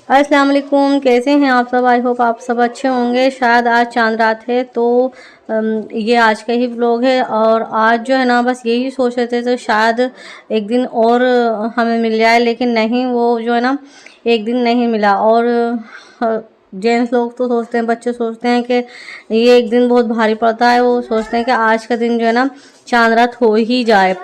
अस्सलाम वालेकुम, कैसे हैं आप सब। आई होप आप सब अच्छे होंगे। शायद आज चांद रात है तो ये आज का ही व्लॉग है। और आज जो है ना बस यही सोच रहे थे तो शायद एक दिन और हमें मिल जाए, लेकिन नहीं, वो जो है ना एक दिन नहीं मिला। और जेंट्स लोग तो सोचते हैं, बच्चे सोचते हैं कि ये एक दिन बहुत भारी पड़ता है। वो सोचते हैं कि आज का दिन जो है ना चांद रात हो ही जाए।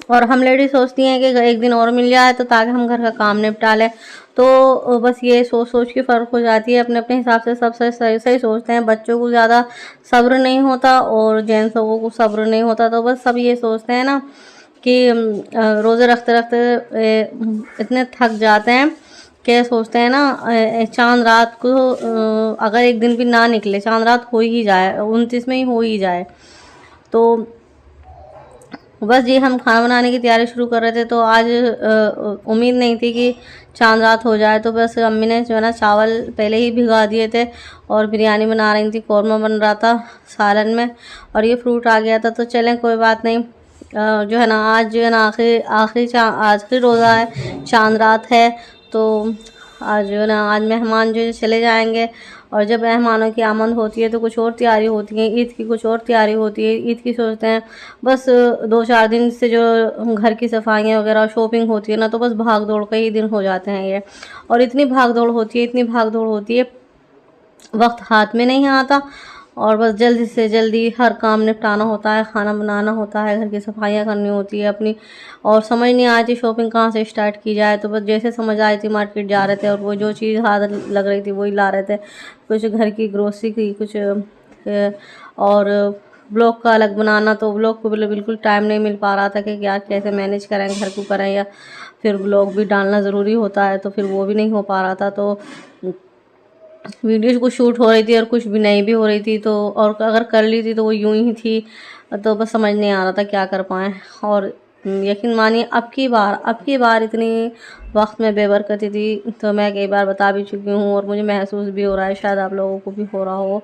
और हम लेडीज सोचती हैं कि एक दिन और मिल जाए तो ताकि हम घर का काम निपटा लें। तो बस ये सोच सोच के फ़र्क हो जाती है। अपने अपने हिसाब से सब सही सही सोचते हैं। बच्चों को ज़्यादा सब्र नहीं होता और जेंट्स लोगों को सब्र नहीं होता। तो बस सब ये सोचते हैं ना कि रोज़े रखते रखते इतने थक जाते हैं कि सोचते हैं ना चांद रात को अगर एक दिन भी ना निकले, चांद रात हो ही जाए, 29 में ही हो ही जाए। तो बस जी हम खाना बनाने की तैयारी शुरू कर रहे थे। तो आज उम्मीद नहीं थी कि चांद रात हो जाए। तो बस अम्मी ने जो है ना चावल पहले ही भिगा दिए थे और बिरयानी बना रही थी, कौरमा बन रहा था सालन में, और ये फ्रूट आ गया था। तो चलें कोई बात नहीं। जो है ना आज जो है ना आखिरी रोज़ा है, चांद रात है। तो आज जो है ना आज मेहमान जो चले जाएंगे। और जब मेहमानों की आमद होती है तो कुछ और तैयारी होती है, ईद की कुछ और तैयारी होती है। ईद की सोचते हैं बस 2-4 दिन से जो घर की सफाइयाँ वगैरह शॉपिंग होती है ना, तो बस भाग दौड़ के ही दिन हो जाते हैं ये। और इतनी भाग दौड़ होती है, इतनी भाग दौड़ होती है, वक्त हाथ में नहीं आता। और बस जल्दी से जल्दी हर काम निपटाना होता है, खाना बनाना होता है, घर की सफाइयाँ करनी होती है अपनी। और समझ नहीं आती शॉपिंग कहाँ से स्टार्ट की जाए। तो बस जैसे समझ आई थी मार्केट जा रहे थे और वो जो चीज़ हाथ लग रही थी वही ला रहे थे। कुछ घर की ग्रोसरी की, कुछ और ब्लॉग का अलग बनाना। तो ब्लॉग को बिल्कुल टाइम नहीं मिल पा रहा था कि क्या कैसे मैनेज करें, घर को करें, या फिर ब्लॉग भी डालना ज़रूरी होता है तो फिर वो भी नहीं हो पा रहा था। तो वीडियोज़ कुछ शूट हो रही थी और कुछ भी नहीं भी हो रही थी। तो और अगर कर ली थी तो वो यूं ही थी। तो बस समझ नहीं आ रहा था क्या कर पाएँ। और यकीन मानिए अब की बार इतनी वक्त में बेबरकती थी तो मैं कई बार बता भी चुकी हूँ, और मुझे महसूस भी हो रहा है, शायद आप लोगों को भी हो रहा हो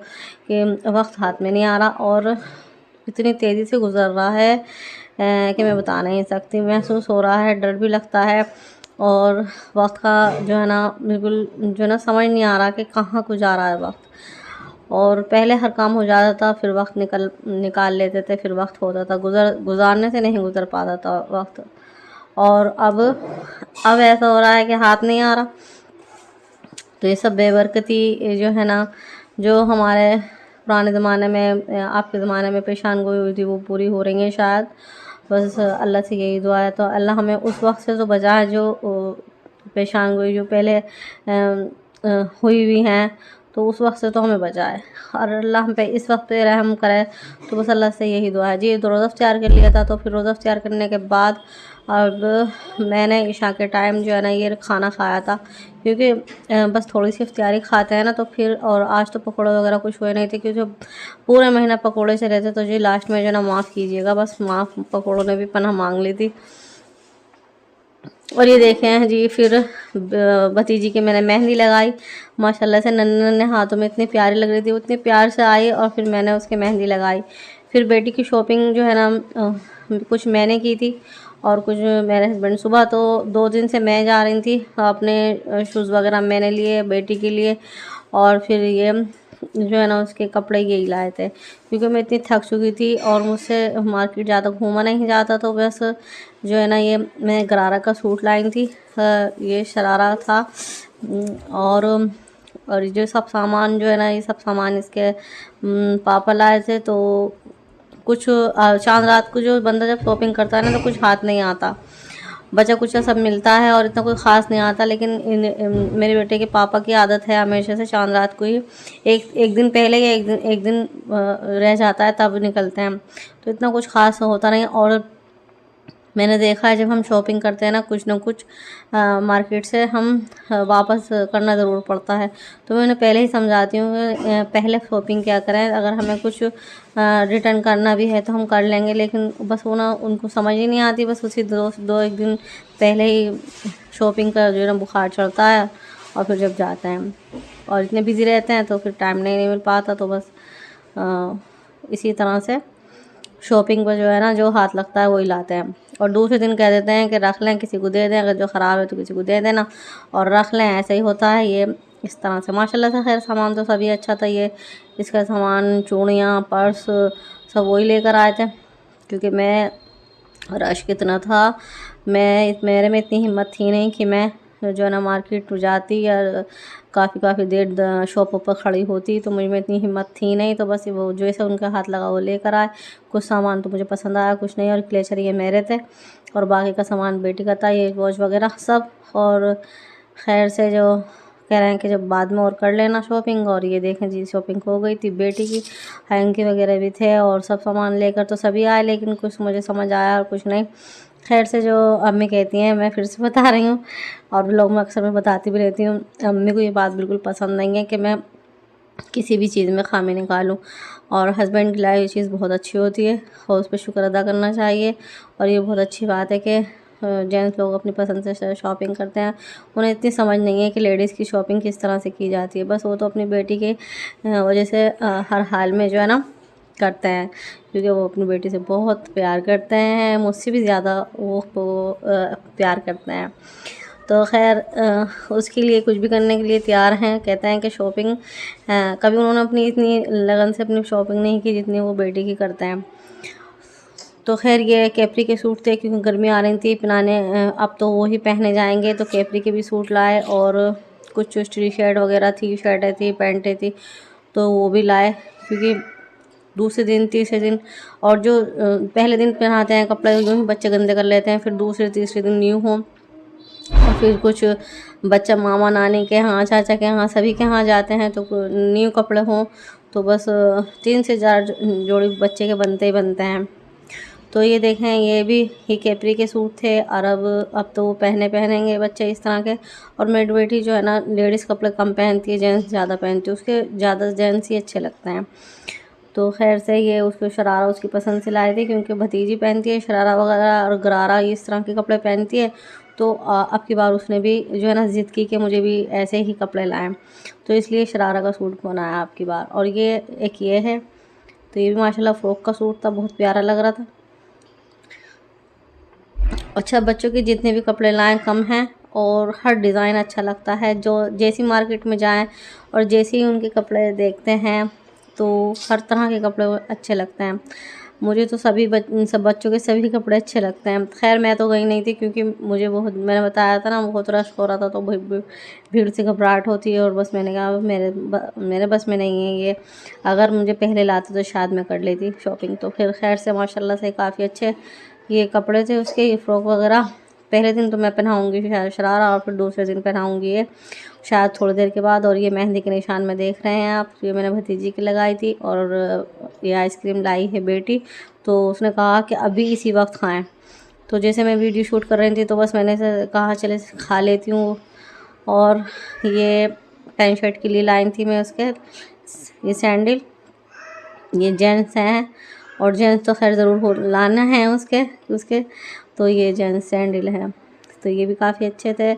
कि वक्त हाथ में नहीं आ रहा और इतनी तेज़ी से गुजर रहा है कि मैं बता नहीं सकती। महसूस हो रहा है, डर भी लगता है। और वक्त का जो है ना बिल्कुल जो है ना समझ नहीं आ रहा कि कहाँ को जा रहा है वक्त। और पहले हर काम हो जाता था, फिर वक्त निकाल लेते थे, फिर वक्त होता था, गुजारने से नहीं गुजर पाता था वक्त। और अब ऐसा हो रहा है कि हाथ नहीं आ रहा। तो ये सब बेबरकती जो है ना, जो हमारे पुराने ज़माने में, आपके ज़माने में पेशान गोई हुई थी, वो पूरी हो रही है शायद। बस अल्लाह से यही दुआ है। तो अल्लाह हमें उस वक्त से तो बचाए जो पेशान गोई जो पहले हुई हुई हैं, तो उस वक्त से तो हमें बचाए। और अल्लाह हम पे इस वक्त पे रहम करे। तो बस अल्लाह से यही दुआ है जी। तो रोज़ा इफ्तियार कर लिया था। तो फिर रोज़ा इफ्तियार करने के बाद अब मैंने इशा के टाइम जो है ना ये खाना खाया था, क्योंकि बस थोड़ी सी इफ्तियारी खाते हैं ना तो फिर। और आज तो पकौड़े वगैरह कुछ हुए नहीं थे, क्योंकि पूरे महीना पकौड़े से रहते। तो जी लास्ट में जो है ना माफ़ कीजिएगा, बस पकौड़ों ने भी पनाह मांग ली थी। और ये देखे हैं जी, फिर भतीजी के मैंने मेहंदी लगाई। माशाल्लाह से नन्हे नन्हे हाथों में इतनी प्यारी लग रही थी, उतनी प्यार से आई और फिर मैंने उसके मेहंदी लगाई। फिर बेटी की शॉपिंग जो है ना कुछ मैंने की थी और कुछ मेरे हस्बैंड। सुबह तो 2 दिन से मैं जा रही थी, अपने शूज़ वगैरह मैंने लिए बेटी के लिए। और फिर ये जो है ना उसके कपड़े यही लाए थे, क्योंकि मैं इतनी थक चुकी थी और मुझसे मार्केट ज़्यादा घूमा नहीं जाता। तो बस जो है ना ये मैं गरारा का सूट लाई थी, ये शरारा था। और जो सब सामान जो है ना, ये सब सामान इसके पापा लाए थे। तो कुछ चांद रात को जो बंदा जब शॉपिंग करता है ना तो कुछ हाथ नहीं आता, बचा कुछ सब मिलता है और इतना कोई ख़ास नहीं आता। लेकिन मेरे बेटे के पापा की आदत है हमेशा से चांद रात को ही एक दिन पहले या एक दिन रह जाता है तब निकलते हैं। तो इतना कुछ ख़ास होता नहीं। और मैंने देखा है जब हम शॉपिंग करते हैं ना कुछ मार्केट से हम वापस करना ज़रूर पड़ता है। तो मैं उन्हें पहले ही समझाती हूँ कि पहले शॉपिंग क्या करें, अगर हमें कुछ रिटर्न करना भी है तो हम कर लेंगे। लेकिन बस वो ना उनको समझ ही नहीं आती, बस उसी दो एक दिन पहले ही शॉपिंग का जो है ना बुखार चढ़ता है और फिर जब जाते हैं और इतने बिज़ी रहते हैं तो फिर टाइम नहीं मिल पाता। तो बस इसी तरह से शॉपिंग पर जो है ना जो हाथ लगता है वही लाते हैं। और दूसरे दिन कह देते हैं कि रख लें, किसी को दे दें, अगर जो ख़राब है तो किसी को दे देना और रख लें। ऐसा ही होता है ये इस तरह से। माशाल्लाह से खैर सामान तो सभी अच्छा था। ये इसका सामान, चूड़ियाँ, पर्स सब वही लेकर आए थे, क्योंकि मैं रश कितना था, मेरे में इतनी हिम्मत थी नहीं कि मैं जो है ना मार्केट जाती या काफ़ी देर शॉपों पर खड़ी होती, तो मुझ में इतनी हिम्मत थी नहीं। तो बस वो जैसे उनका हाथ लगा वो लेकर आए। कुछ सामान तो मुझे पसंद आया, कुछ नहीं, और क्लेचर ये मेरे थे और बाकी का सामान बेटी का था, ये वॉच वगैरह सब। और खैर से जो कह रहे हैं कि जब बाद में और कर लेना शॉपिंग। और ये देखें जी, शॉपिंग हो गई थी, बेटी की हैंकी वगैरह भी थे और सब सामान लेकर तो सभी आए, लेकिन कुछ मुझे समझ आया और कुछ नहीं। खैर से जो अम्मी कहती हैं, मैं फिर से बता रही हूँ और लोग में अक्सर मैं बताती भी रहती हूँ, अम्मी को ये बात बिल्कुल पसंद नहीं है कि मैं किसी भी चीज़ में खामी निकालूं। और हस्बैंड की लाई हुई चीज़ बहुत अच्छी होती है और उस पर शुक्र अदा करना चाहिए। और ये बहुत अच्छी बात है कि जेंट्स लोग अपनी पसंद से शॉपिंग करते हैं। उन्हें इतनी समझ नहीं है कि लेडीज़ की शॉपिंग किस तरह से की जाती है। बस वो तो अपनी बेटी की वजह से हर हाल में जो है ना करते हैं, क्योंकि वो अपनी बेटी से बहुत प्यार करते हैं, मुझसे भी ज़्यादा वो प्यार करते हैं। तो खैर उसके लिए कुछ भी करने के लिए तैयार हैं। कहते हैं कि शॉपिंग कभी उन्होंने अपनी इतनी लगन से अपनी शॉपिंग नहीं की जितनी वो बेटी की करते हैं। तो खैर ये कैपरी के सूट थे, क्योंकि गर्मी आ रही थी पहनाने, अब तो वो ही पहने जाएंगे। तो कैपरी के भी सूट लाए और कुछ टी शर्ट वगैरह थी, शर्टें थी, पैंटें थी, तो वो भी लाए, क्योंकि दूसरे दिन, तीसरे दिन, और जो पहले दिन पहनाते हैं कपड़े यूँ ही बच्चे गंदे कर लेते हैं, फिर दूसरे तीसरे दिन न्यू हों। और फिर कुछ बच्चा मामा नानी के यहाँ, चाचा के यहाँ, सभी के यहाँ जाते हैं तो न्यू कपड़े हों, तो बस 3 से 4 जोड़ी बच्चे के बनते ही बनते हैं। तो ये देखें, ये भी ही कैपरी के सूट थे और अब तो वो पहनेंगे बच्चे इस तरह के। और मेरी बेटी जो है ना लेडीज़ कपड़े कम पहनती है, जेंट्स ज़्यादा पहनती है, उसके ज़्यादा जेंट्स ही अच्छे लगते हैं। तो खैर से ये उसको शरारा उसकी पसंद से लाए थे, क्योंकि भतीजी पहनती है शरारा वगैरह और गरारा इस तरह के कपड़े पहनती है। तो अब की बार उसने भी जो है ना ज़िद की कि मुझे भी ऐसे ही कपड़े लाएं, तो इसलिए शरारा का सूट बनाया अब की बार। और ये एक ये है, तो ये भी माशाल्लाह फ्रॉक का सूट था, बहुत प्यारा लग रहा था। अच्छा, बच्चों के जितने भी कपड़े लाएं कम हैं और हर डिज़ाइन अच्छा लगता है। जो जैसी मार्केट में जाएं और जैसे ही उनके कपड़े देखते हैं तो हर तरह के कपड़े अच्छे लगते हैं। मुझे तो सब बच्चों के सभी कपड़े अच्छे लगते हैं। खैर मैं तो गई नहीं थी, क्योंकि मुझे बहुत, मैंने बताया था ना, बहुत रश हो रहा था, तो भीड़ से घबराहट होती है। और बस मैंने कहा मेरे बस में नहीं है ये, अगर मुझे पहले लाते तो शायद मैं कर लेती शॉपिंग। तो फिर खैर से माशाल्लाह से काफ़ी अच्छे ये कपड़े थे उसके, ये फ्रॉक वगैरह। पहले दिन तो मैं पहनाऊँगी शरारा और फिर दूसरे दिन पहनाऊँगी ये शायद थोड़ी देर के बाद। और ये मेहंदी के निशान में देख रहे हैं आप, ये मैंने भतीजी की लगाई थी। और ये आइसक्रीम लाई है बेटी, तो उसने कहा कि अभी इसी वक्त खाएं। तो जैसे मैं वीडियो शूट कर रही थी तो बस मैंने कहा चले खा लेती हूँ। और ये पैंट शर्ट के लिए लाई थी मैं उसके, ये सैंडल, ये जेंट्स हैं और जेंट्स तो खैर ज़रूर लाना है उसके। तो ये जेंट्स सैंडल है, तो ये भी काफ़ी अच्छे थे।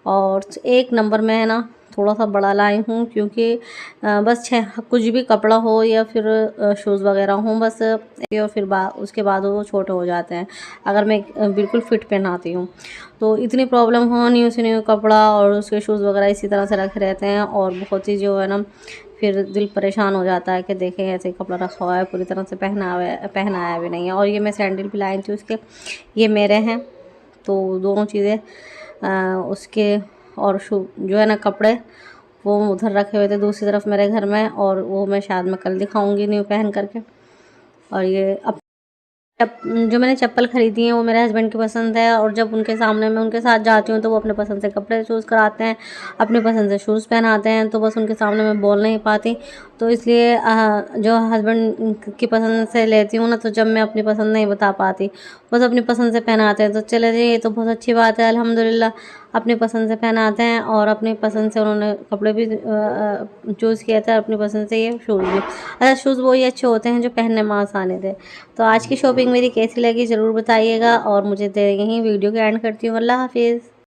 और एक नंबर में है ना थोड़ा सा बड़ा लाई हूँ, क्योंकि बस कुछ भी कपड़ा हो या फिर शूज़ वगैरह हों बस, और फिर उसके बाद वो छोटे हो जाते हैं अगर मैं बिल्कुल फिट पहनाती हूँ। तो इतनी प्रॉब्लम हो, न्यू से न्यू कपड़ा और उसके शूज़ वगैरह इसी तरह से रखे रहते हैं, और बहुत ही जो है ना फिर दिल परेशान हो जाता है कि देखें ऐसे कपड़ा रखा हुआ है, पूरी तरह से पहनाया भी नहीं है। और ये मैं सैंडल भी लाई थी उसके, ये मेरे हैं। तो दोनों चीज़ें उसके और जो है ना कपड़े वो उधर रखे हुए थे दूसरी तरफ मेरे घर में, और वो मैं शायद मैं कल दिखाऊंगी न्यू पहन करके। और ये अब जो मैंने चप्पल ख़रीदी है वो मेरे हस्बैंड की पसंद है, और जब उनके सामने मैं उनके साथ जाती हूँ तो वो अपने पसंद से कपड़े चूज़ कराते हैं, अपने पसंद से शूज़ पहनाते हैं, तो बस उनके सामने मैं बोल नहीं पाती। तो इसलिए जो हस्बैंड की पसंद से लेती हूँ ना, तो जब मैं अपनी पसंद नहीं बता पाती, बस अपनी पसंद से पहनाते हैं। तो चले जी, ये तो बहुत अच्छी बात है, अल्हम्दुलिल्लाह अपनी पसंद से पहनाते हैं। और अपनी पसंद से उन्होंने कपड़े भी चूज़ किए थे, अपनी पसंद से ये शूज़ भी। अच्छा, शूज़ वही अच्छे होते हैं जो पहनने में आसानी थे। तो आज की शॉपिंग मेरी कैसी लगी ज़रूर बताइएगा, और मुझे यहीं वीडियो के एंड करती हूँ। अल्लाह हाफिज़।